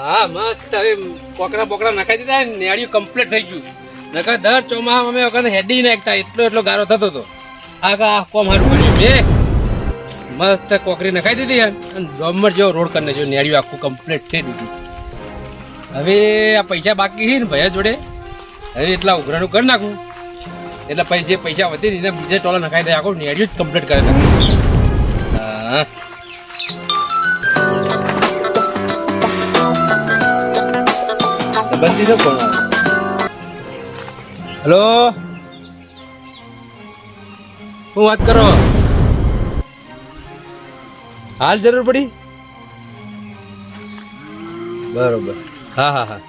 હા મસ્ત હવે પોકરા પોકરા નખાઈ દીધા ને નેડિયું કમ્પ્લીટ થઈ ગયું. નકર દર ચોમાસા અમે વખત હેડી નાખતા એટલો ગારો થતો હતો. આ કોમ હારું પડ્યું બે મસ્ત કોકરી નખાઈ દીધી અને ગમર જેવો રોડ કરી નાખ્યો. નેડિયું આખું કમ્પ્લીટ થઈ દીધું. હવે આ પૈસા બાકી છે ને ભૈયા જોડે હવે એટલા ઉઘરાણું કરી નાખું એટલે પછી જે પૈસા વધે ને એને બીજે ટોલા નખાઈ દે. આખું નેડિયું જ કમ્પ્લીટ કરે. હા સંબંધી તો કોણ આવે? હેલો શું વાત કરો? હાલ જરૂર પડી? બરોબર હા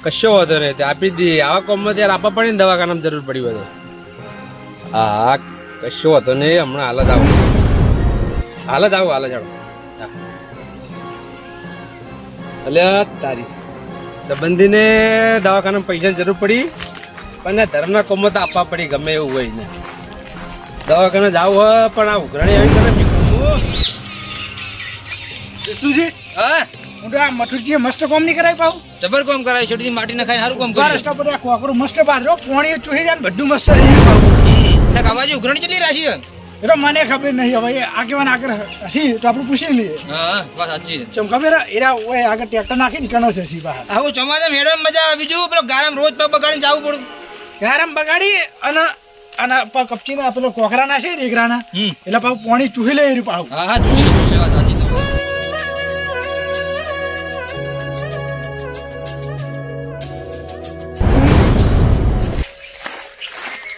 કશો વાંધો નહીં આપી દી. આવા કોમમાં ત્યારે આપવા પડે ને દવાખાનામાં જરૂર પડી હોય તો. હા કશો વાંધો નહીં હમણાં હાલત આવું ચાલો. અલ્યા તારી સંબંધીને દવાખાનામાં પૈસાની જરૂર પડી પણ ધર્મના કોમમાં તો આપવા પડી ગમે એવું હોય ને. દવાખાને જાવ હોય પણ આ ઉઘરાણી આવી તને વિષ્ણુજી હા હું તો આ મથુરજીએ મસ્ત કોમ નહીં કરાવી પાઉં. જબર કોમ કરાય છોડી માટી નખાય સારું કોમ કરે. રસ્તા પર આ કોકરું મસ્ત બાદરો પોણી ચૂહી જાય ને બધું મસ્ત રહી જાય પાઉં. ને કાવાજી ઉઘરણી કેટલી રાશી છે? એ તો મને ખબર નહીં હવે આગેવાન આગળ હસી તો આપણે પૂછી લઈએ. હા વાત સાચી છે. ચમ ખબર એરા ઓય આગળ ટ્રેક્ટર નાખી નીકળનો છે સી બહાર. આવું ચોમાસા મેડમ મજા આવે. બીજું પેલો ગારામ રોજ પગ બગાડીને જવું પડું. ગારમ બગાડી અને કપચીના પેલો કોકરા ના છે રેગરાના એટલે પાછું પોણી ચૂહી લે એ પાછું. હા જોઈ વાત સાચી તો.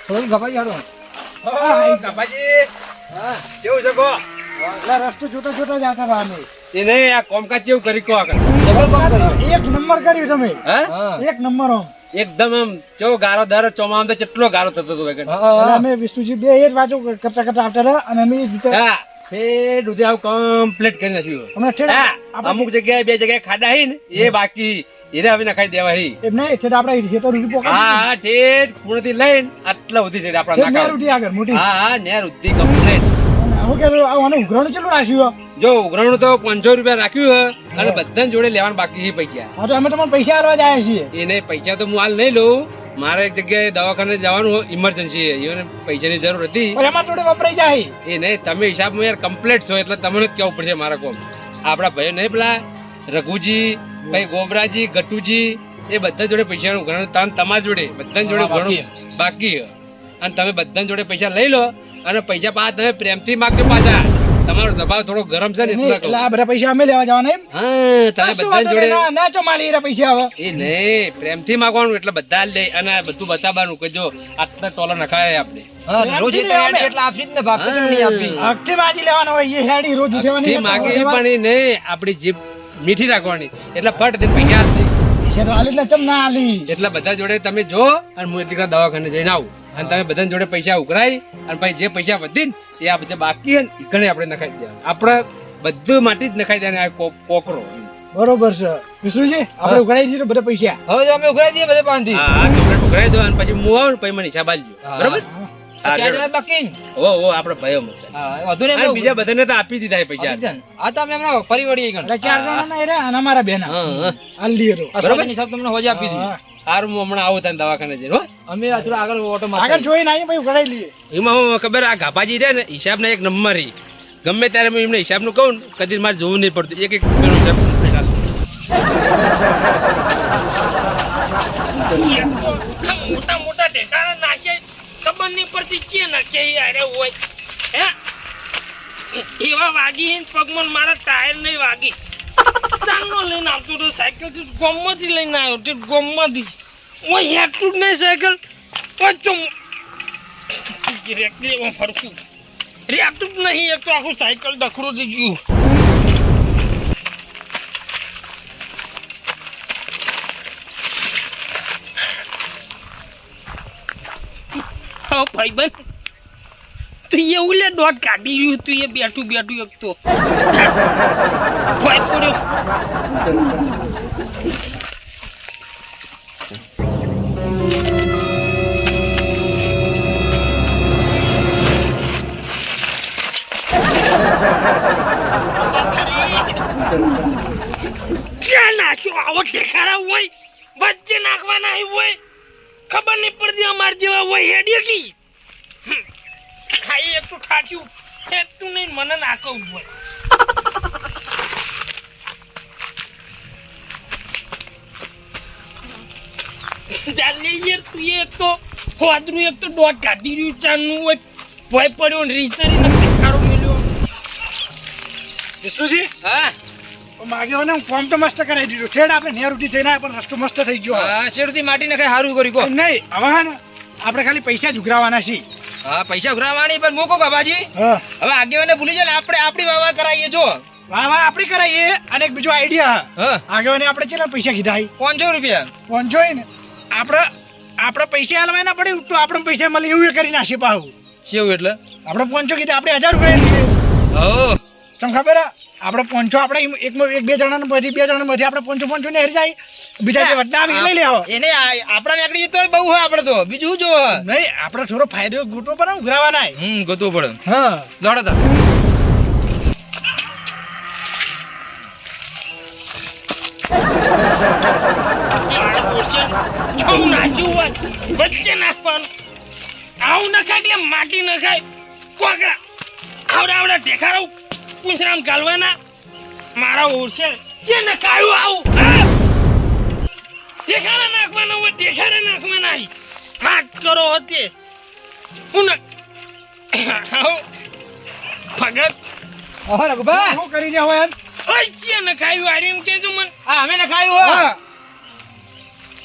થોડું ગપાઈ હાડો. કાપાજી હા કેવું છે કો? એટલે રસ્તો જોતા જોતા જતા હતા અમે. એ નહીં આ કોમકાજ કેવું કરી કો આગળ? જબર કોમ કર્યું. એક નંબર કર્યું તમે. હા હા એક નંબર આમ. એકદમ આમ કેવો ગારો દર ચોમામાં તો કેટલો ગારો થતો હતો વેગન. એટલે અમે વિષ્ણુજી બે એ જ વાંચો કરતા આવતા હતા અને અમે હા ફેર દૂધે આવું કમ્પ્લીટ કરી નાખ્યું. અમે હા અમુક જગ્યાએ બે જગ્યાએ ખાડા હી ને એ બાકી એને હવે નખાઈ દેવા હી. એમ નહીં છે આપણે ખેતર રૂટી પોકા હા ઠેઠ પૂર્ણથી લઈને આટલા સુધી છે આપણા નાકા. રૂટી આગળ મોટી. હા નેર ઉદ્ધી કમ્પ્લીટ. હું કે આનું ઉઘરાણું કેટલું રાખ્યું? જો ઉઘરાણું તો 500 રૂપિયા રાખ્યું હે અને બધાને જોડે લેવાનું બાકી છે પૈસા. હા તો અમે તમને પૈસા આલવા જાય છીએ. એને પૈસા તો હું હાલ નહીં લઉં. મારે એક જગ્યાએ દવાખાને જવાનું ઇમરજન્સી એને પૈસાની જરૂર હતી. પણ એમાં થોડે વપરાઈ જાય. એ નહીં તમે હિસાબમાં યાર કમ્પ્લીટ છો એટલે તમને જ કેવું પડશે મારા કોમ. આપણા ભાઈઓ નહીં પેલા રઘુજી ભાઈ ગોબરાજી ગટુજી એ બધા જોડે પૈસાનું ઉઘરાણું તમારા જોડે બધા જોડે ઘણું બાકી છે. અને તમે બધા જોડે પૈસા લઈ લો અને પૈસા પાછા તમે પ્રેમથી માગજો પાછા. તમારો દબાવ થોડો ગરમ છે ને એટલે એટલે આ બધા પૈસા અમે લેવા જવાના એમ? હા તમે બધા જોડે ના ચો માલી એરા પૈસા હવે. એ નહીં પ્રેમથી માગવાનું એટલે બધા લે અને બધું બતાવવાનું કે જો આટલા ટોલા નખાય આપણે. હા રોજ એટલે આપી જ ને ભાગ તો નહીં આપી. હકથી માજી લેવાનો હોય એ હેડી રોજ ઉઠેવાની. તે માગે એ પણ એ નહીં આપણી જીભ મીઠી રાખવાની એટલે ફટ દે પૈસા આલ દે. છે તો આલી એટલે ચમ ના આલી. એટલે બધા જોડે તમે જો અને હું એટલી દવાખાને જઈને આવું અને તમે બધા જોડે પૈસા ઉઘરાય અને પછી જે પૈસા વધી ને એ આ બધા બાકી હે ને એ ઘણે આપણે નખાઈ દેવાનું. આપણે બધું માટી જ નખાઈ દેવાનું. આ કોકરો બરોબર છે વિષ્ણુજી આપણે ઉઘરાઈ દીધું બધા પૈસા. હવે તો અમે ઉઘરાઈ દઈએ બધે પાંથી. હા કમ્પ્લીટ ઉઘરાઈ દો અને પછી હું આવું ને પછી મને હિસાબ આલજો. બરોબર? ચાર જણા બાકી ને? ઓ આપણે ભાઈઓ મત હા વધુ ને બીજા બધાને તો આપી દીધા એ પૈસા. આ તો અમે હમણાં ફરી વળીએ ગણ. એટલે 4 જણા ના એરા અને અમારા બેના હા આલ દીએ તો. બરાબર હિસાબ તમને હોજે આપી દીધી. સારું હું હમણાં આવું તને દવાખાને જઈને હો. અમે થોડું આગળ ઓટો આગળ મારતા જોઈને આવીએ પછી ઉઘરાઈ લઈએ. એમાં હું ખબર આ ગાભાજી છે ને હિસાબના એક નંબર રી ગમે ત્યારે હું એમને હિસાબનું કહું ને કદી મારે જોવું નહીં પડતું. એક રૂપિયાનો હિસાબ મોટા મોટા ઢેકાણા નાખે ખબર નહીં પડતી છે નાખે અરે હોય હે એવા વાગી હે પગમાં મારા ટાયર નહીં વાગી. ચાંગનો લઈને આવતો તો સાયકલ થી ગોમમાંથી લઈને આવ્યો તે ગોમમાંથી ઓય હેઠું જ નહીં સાયકલ ઓય ચમ ડિરેક્ટલી ફરકું રેતું જ નહીં એક તો આખું સાયકલ ડખડું થઈ ગયું. હા ભાઈબંધ તું એવું લે દોઢ કાઢી રહ્યું તું એ બેઠું બેઠું એક તો ભય પડ્યો. નાખ્યો આવો ઠેકારા હોય વચ્ચે નાખવાના હોય ખબર નહીં પડતી અમાર જેવા હોય હેડ્યો કી ખાઈ એક તો ખાખ્યું તું નહીં મને નાખવું હોય ચાલી યાર તું એક તો હોદરું એક તો દોઢ કાઢી રહ્યું ચાનું હોય ભય પડ્યો ને રીસરી નથી ખાડો મેલ્યો વિષ્ણુજી હા માગે ને હું કોમ તો મસ્ત કરાવી દીધું ઠેડ આપણે નેરુટી થઈને આયા પણ રસ્તો મસ્ત થઈ ગયો હા શેરથી માટી નખાય સારું કર્યું કો નહીં હવે હા ને આપણે ખાલી પૈસા જ ઉઘરાવાના છીએ હા પૈસા ઉઘરાવવાની પણ મૂકો ગભાજી હા હવે આગેવાને ભૂલી જાય ને આપણે આપણી વાવા કરાવીએ જો વાહ વાહ આપણે કરાવીએ અને એક બીજો આઈડિયા હા આગેવાને આપણે કેટલા પૈસા કીધા 500 રૂપિયા પહોંચો ને આપણે પૈસા આલવા ના પડે તો આપણે પૈસા મળે એવું કરી નાખીએ પાછું કેવું એટલે આપણે પહોંચો કીધા આપણે 1000 રૂપિયા લઈએ હો તમને ખબર આપણે પહોંચો આપણે એક બે જણાને બધી આપણે પહોંચો ને હરી જાય બીજા જે વડના આવી લઈ લેવો એને આપણા નીકળી જતો હોય બહુ હોય આપણે તો બીજું શું જો નહીં આપણે થોડો ફાયદો ગોટો પર ઉઘરાવાના ગોતવું પડે હા દોડો તા વચ્ચે નાખવાનું આવું નખાય એટલે માટી નખાય કોકડા આવડા ઢેખારા પૂંછરામ ગાલવાના મારા ઓરશે જે નખાયું આવું ઢેખારા નાખવાના હોય ઢેખારા નાખવાના વાત કરો હતી હું ભગત ઓહો રઘુભા શું કરી રહ્યા હોય ઓય જે નખાયું આર્યું એમ કેજો મને આ અમે નખાયું હો હા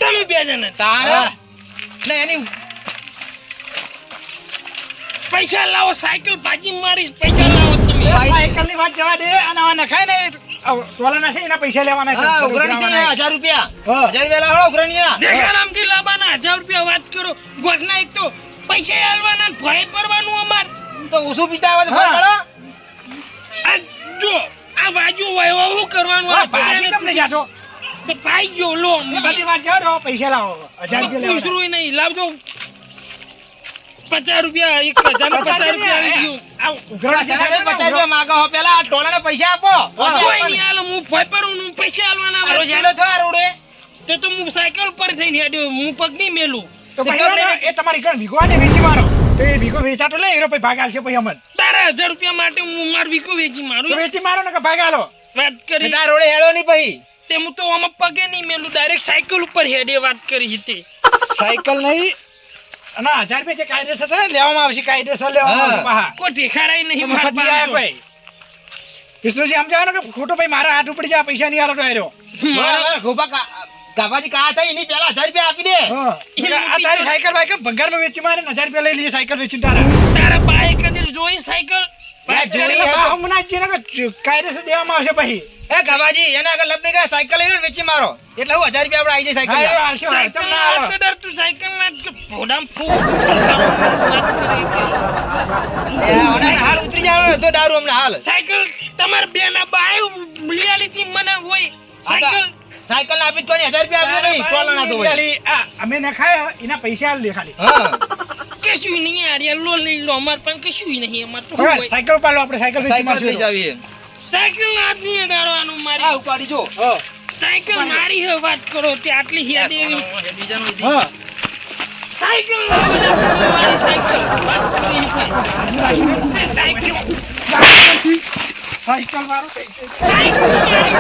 તમે બે જણા તારા ને એની પૈસા લાવો સાયકલ ભાજી મારીશ પૈસા લાવો તમે સાયકલની વાત જવા દે અને આ નખાય ને ટોલાના છે એના પૈસા લેવાના હા ઉઘરાણી દે 1000 રૂપિયા હા. 1000 રૂપિયા લાવો ઉઘરાણીયા દેખારામથી લાવવાના 1000 રૂપિયા વાત કરો ગોઠના એક તો પૈસા આલવાના ને ભય પડવાનું અમાર તો ઓછું પીતા આવે તો ફળ હા. મળે આ જો આ બાજુ વાયવા શું કરવાનું હા, આ ભાજી તમને જાતો તો પાઈ જો લો એ બધી વાત જવા દો પૈસા લાવો 1000 રૂપિયા લેવાના પૂછરું નહીં લાવજો 50 રૂપિયા 1050 રૂપિયા આવી ગયું આ ઉઘરાણી તારે 50 રૂપિયા માંગો હો પેલા આ ટોલાને પૈસા આપો કોઈ નહીં આલો હું ભય પડું હું પૈસા આલવાના આ રોજ હેડો થો આ રોડે તો હું સાયકલ પર થઈને હેડ્યો હું પગ નહીં મેલું તો ભાઈ એ તમારી ઘર ભીગો ને વેચી મારો તો એ ભીગો વેચાતો લે એનો ભાગ આલશે પછી અમન તારા 1000 રૂપિયા માટે હું માર વીકો વેચી તો મારું વેચી મારો ને કે ભાગ આલો વાત કરી તાર રોડે હેડો નહીં પછી તે હું તો આમાં પગે નહીં મેલું ડાયરેક્ટ સાયકલ ઉપર હેડે વાત કરી છે તે સાયકલ નહીં ના 1000 રૂપિયા જે કાયદેસર છે ને લેવામાં આવશે કાયદેસર લેવામાં આવશે પાહા કોઈ ઠેકારાય નહીં માર મફત નહીં આયા કોઈ વિષ્ણુજી સમજાવો ને કે ખોટો ભાઈ મારા હાથ ઉપડી જાય પૈસા નહીં આલો તો આર્યો મારા ગોપા ગાભાજી કા થઈ એની પેલા 1000 રૂપિયા આપી દે હા આ તારી સાયકલ બાઈક ભંગારમાં વેચી મારે 1000 રૂપિયા લઈ લઈએ સાયકલ વેચીને તારા તારા બાએ કદી જોઈ સાયકલ જોઈ હે તો. હમણાં જ ને કાયદેસર દેવામાં આવશે પછી એ ગાભાજી એના આગળ લપને કે સાયકલ લઈને વેચી મારો એટલે હું 1000 રૂપિયા આપણે આવી જાય હા, સાયકલ એ આવશે, સાયકલ તમને આલો. ના ડર તું સાયકલ ના ફોડામ ફૂ વાત કરી હાલ ઉતરી જાવ તો દારૂ અમને હાલ સાયકલ તમાર બે ના બાએ લીયાલી થી મને હોય સાયકલ સાયકલ ના આપી તો 1000 રૂપિયા આપી દે નહીં ટોલા ના તો હોય આ અમે ન ખાયા એના પૈસા આલ દે ખાલી હા કશું નહીં યાર યાર લો લઈ લો અમાર પણ કશું નહીં અમાર તો હા, હોય સાયકલ પાડો આપણે સાયકલ વેચી સાયકલ લઈ મારશું જાવી સાયકલ ના હાથ નહીં અડાડવાનું આ મારી ઉપાડી જો હા સાયકલ મારી હે વાત કરો તે આટલી યાદ એવી બીજાનું હા સાયકલ ના બધા મારી સાયકલ વાત કરી છે સાયકલ સાયકલ મારો પૈસા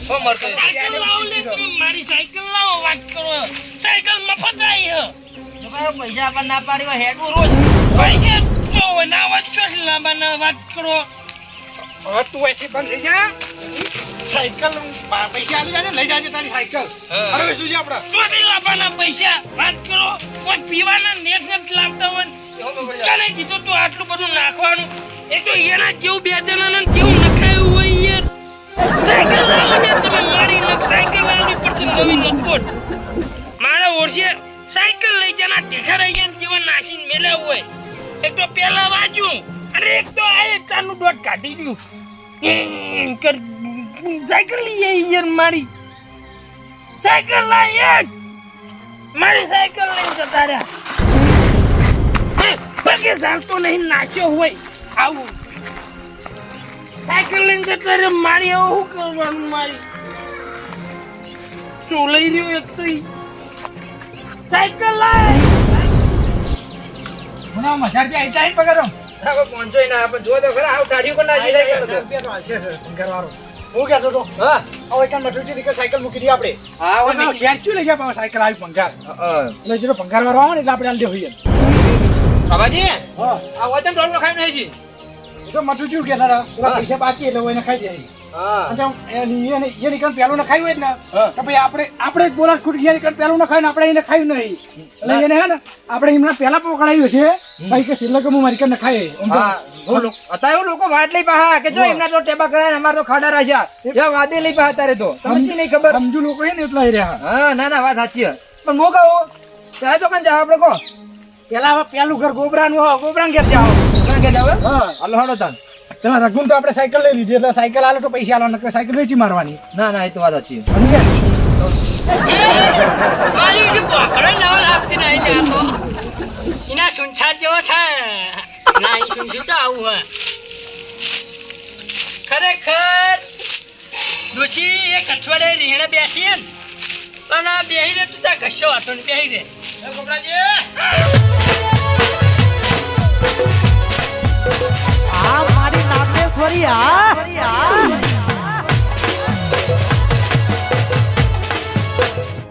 ઓ મરતો સાયકલ લાવો લે તમે મારી સાયકલ લાવો વાત કરો સાયકલ મફત આવી હે પૈસા આપવા ના પાડી હેડવું રોજ પૈસા તો ના વાત છો લાંબા વાત કરો હવે તું અહીંથી બંધ થઈ જા સાયકલ પૈસા આલી જાય ને લઈ જાજે તારી સાયકલ હા. હવે શું છે આપણે ચોથી લાવવાના પૈસા વાત કરો કોઈ પીવાના નેટ નેટ લાવતા હોય કને કીધું તું આટલું બધું નાખવાનું એ તો એના જેવું બે જણાના જેવું નખાયું હોય યાર સાયકલ લાવો ને તમે મારી નખ સાયકલ લાવવી પડશે નવી નકોટ મારા ઓરસે સાયકલ લઈ જના ટેખા રહી ગયા જીવન નાસીને મેલ્યા હોય એક તો પેલા વાંચ્યું અને એક તો આ ચાનું દોટ કાઢી દીધું સાયકલ લઈ આવી યાર મારી સાયકલ લાય યાર મારી સાયકલ લઈને જતા રહ્યા પગે ચાલતો નહીં નાચ્યો હોય આવું સાયકલ લઈને જતા રે મારી હવે શું કરવાનું મારી શું લઈ રહ્યો એક તો ઈ? સાયકલ લાય મને આમ 1000 રૂપિયા આઈ જાય પગાર આમ. પહોંચો ના પણ જો તો ખરા આવું ટાઢ્યું કરી નાખી દે. 1000 રૂપિયા તો હાલશે સર પગારવાળો. હું કહેતો હતો હા હવે કામ મઠુજી દીકરા સાયકલ મૂકી દઈએ આપણે. હા હવે ઘેર ક્યું લઈ ગયા પાછો સાયકલ આવી પંગાર એટલે જો પંગારવાળો આવે ને એટલે આપણે હાલ દે હોઈએ. બાબાજી હા આ વચન ડોલ ખાઈ નહીં જી એ તો મઠુજી કહેતા હતા પેલા પૈસા બાકી એટલે એને ખાઈ જાય. હા અને એ નીકળ પેલું ન ખાયું હોય જ ને હા. તો ભાઈ આપણે જ બોલા ખુદ ગયા નીકળ પેલું ન ખાય ને આપણે એને ખાયું નહીં એટલે એને હે ને આપણે એમના પેલા પકડાયું છે ભાઈ કે સિલ્લક હું મારી કરીને ખાય આમ તો. અત્યારે લોકો વાટ લઈ પાહા કે જો એમના તો ટેબા કરાય અમાર તો ખાડા રાખ્યા જ્યાં વાદે લઈ પાહા તારે તો તમને નહીં ખબર. સમજુ લોકો હે ને એટલા એ રહ્યા. હા ના ના વાત સાચી છે. પણ હું કહું ત્યારે તો કઈ જાવ આપણે કહો પેલા હવે પેલું ઘર ગોબરાનું હોય ગોબરાન ઘેર જાઓ. ક્યાં કે જાવ હા હાલો હાલો તાન. પેલા રઘુન તો આપણે સાયકલ લઈ લીધી એટલે સાયકલ આલો તો પૈસા આલો નકર સાયકલ વેચી મારવાની. ના ના એ તો વાત સાચી છે. સમજ્યા? મારી વિશે બોકડો નવો લાગતી નહીં ને આ તો એના સુનછા જેવો છે ના એ સુનછું તો આવું હે ખરેખર ડોશી એક અઠવાડિયે રીહણે બેસી ને પણ આ બેહી રે તું ત્યાં ઘસો હતો ને બેહી રે આ મારી નાગેશ્વરી આ